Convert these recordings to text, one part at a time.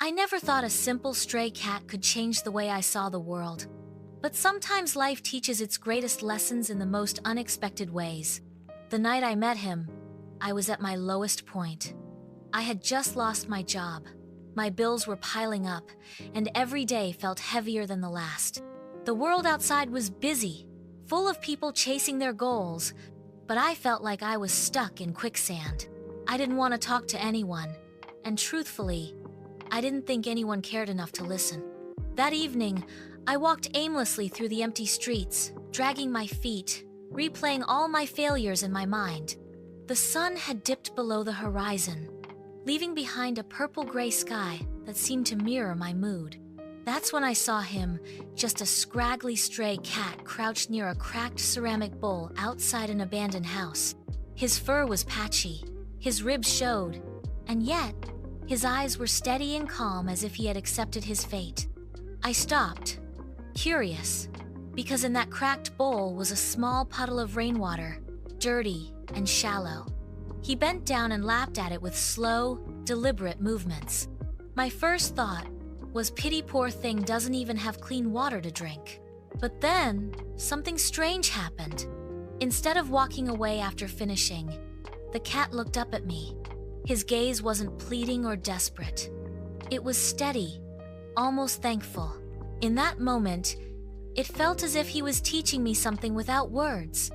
I never thought a simple stray cat could change the way I saw the world. But sometimes life teaches its greatest lessons in the most unexpected ways. The night I met him, I was at my lowest point. I had just lost my job. My bills were piling up, and every day felt heavier than the last. The world outside was busy, full of people chasing their goals, but I felt like I was stuck in quicksand. I didn't want to talk to anyone, and truthfully, I didn't think anyone cared enough to listen. That evening, I walked aimlessly through the empty streets, dragging my feet, replaying all my failures in my mind. The sun had dipped below the horizon, leaving behind a purple-gray sky that seemed to mirror my mood. That's when I saw him, just a scraggly stray cat crouched near a cracked ceramic bowl outside an abandoned house. His fur was patchy, his ribs showed, and yet, his eyes were steady and calm as if he had accepted his fate. I stopped, curious, because in that cracked bowl was a small puddle of rainwater, dirty and shallow. He bent down and lapped at it with slow, deliberate movements. My first thought was, pity poor thing doesn't even have clean water to drink. But then, something strange happened. Instead of walking away after finishing, the cat looked up at me. His gaze wasn't pleading or desperate. It was steady, almost thankful. In that moment, it felt as if he was teaching me something without words.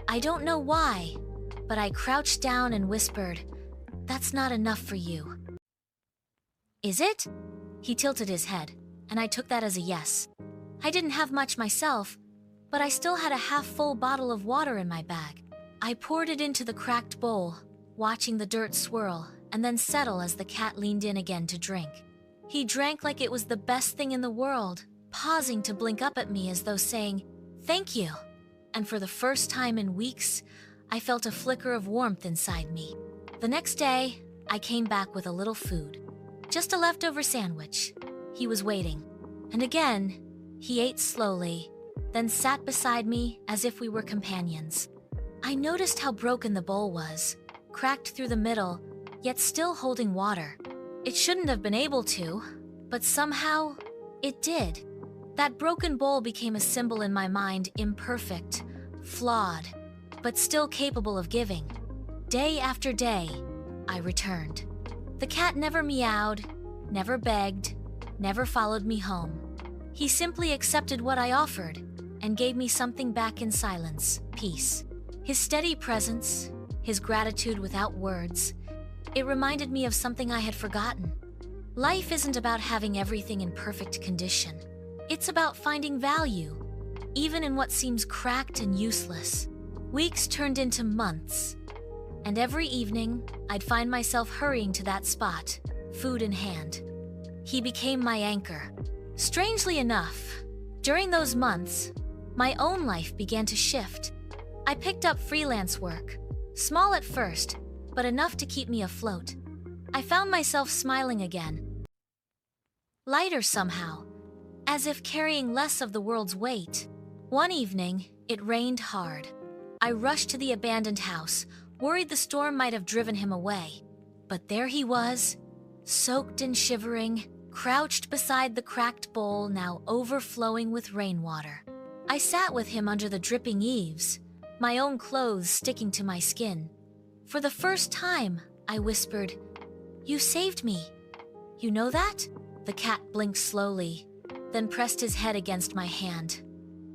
I don't know why, but I crouched down and whispered, "That's not enough for you." "Is it?" He tilted his head, and I took that as a yes. I didn't have much myself, but I still had a half-full bottle of water in my bag. I poured it into the cracked bowl, watching the dirt swirl and then settle as the cat leaned in again to drink. He drank like it was the best thing in the world, pausing to blink up at me as though saying, "Thank you." And for the first time in weeks, I felt a flicker of warmth inside me. The next day, I came back with a little food. Just a leftover sandwich. He was waiting. And again, he ate slowly, then sat beside me as if we were companions. I noticed how broken the bowl was, cracked through the middle, yet still holding water. It shouldn't have been able to, but somehow, it did. That broken bowl became a symbol in my mind, imperfect, flawed, but still capable of giving. Day after day, I returned. The cat never meowed, never begged, never followed me home. He simply accepted what I offered and gave me something back in silence, peace. His steady presence, his gratitude without words, it reminded me of something I had forgotten. Life isn't about having everything in perfect condition. It's about finding value, even in what seems cracked and useless. Weeks turned into months, and every evening, I'd find myself hurrying to that spot, food in hand. He became my anchor. Strangely enough, during those months, my own life began to shift. I picked up freelance work, small at first, but enough to keep me afloat. I found myself smiling again, lighter somehow, as if carrying less of the world's weight. One evening, it rained hard. I rushed to the abandoned house, worried the storm might have driven him away. But there he was, soaked and shivering, crouched beside the cracked bowl now overflowing with rainwater. I sat with him under the dripping eaves, my own clothes sticking to my skin. For the first time, I whispered, "You saved me. You know that?" The cat blinked slowly, then pressed his head against my hand.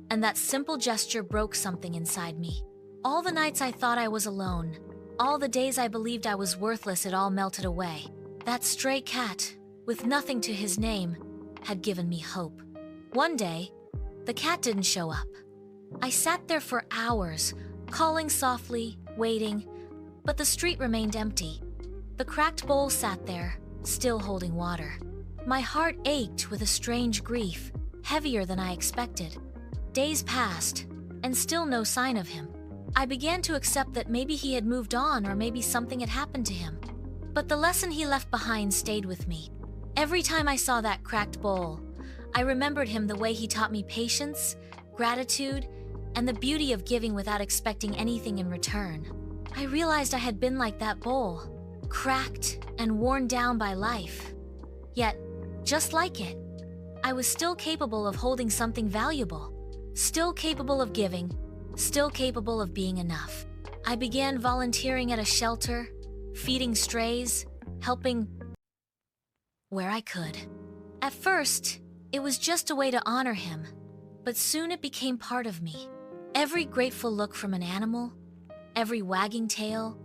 And that simple gesture broke something inside me. All the nights I thought I was alone, all the days I believed I was worthless, it all melted away. That stray cat, with nothing to his name, had given me hope. One day, the cat didn't show up. I sat there for hours, calling softly, waiting, but the street remained empty. The cracked bowl sat there, still holding water. My heart ached with a strange grief, heavier than I expected. Days passed, and still no sign of him. I began to accept that maybe he had moved on or maybe something had happened to him. But the lesson he left behind stayed with me. Every time I saw that cracked bowl, I remembered him the way he taught me patience, gratitude, and the beauty of giving without expecting anything in return. I realized I had been like that bowl, cracked and worn down by life. Yet, Just like it, I was still capable of holding something valuable, still capable of giving, still capable of being enough. I began volunteering at a shelter, feeding strays, helping where I could. At first, it was just a way to honor him, but soon it became part of me. Every grateful look from an animal, every wagging tail,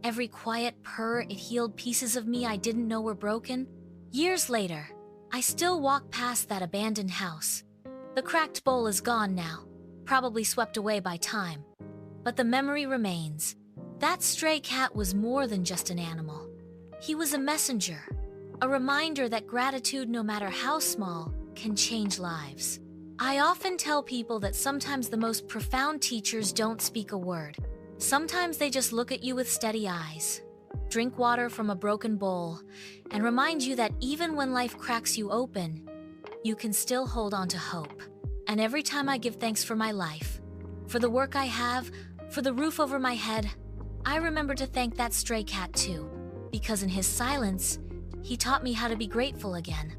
every quiet purr, it healed pieces of me I didn't know were broken. Years later, I still walk past that abandoned house. The cracked bowl is gone now, probably swept away by time. But the memory remains. That stray cat was more than just an animal. He was a messenger, a reminder that gratitude, no matter how small, can change lives. I often tell people that sometimes the most profound teachers don't speak a word. Sometimes they just look at you with steady eyes, drink water from a broken bowl, and remind you that even when life cracks you open, you can still hold on to hope. And every time I give thanks for my life, for the work I have, for the roof over my head, I remember to thank that stray cat too, because in his silence, he taught me how to be grateful again.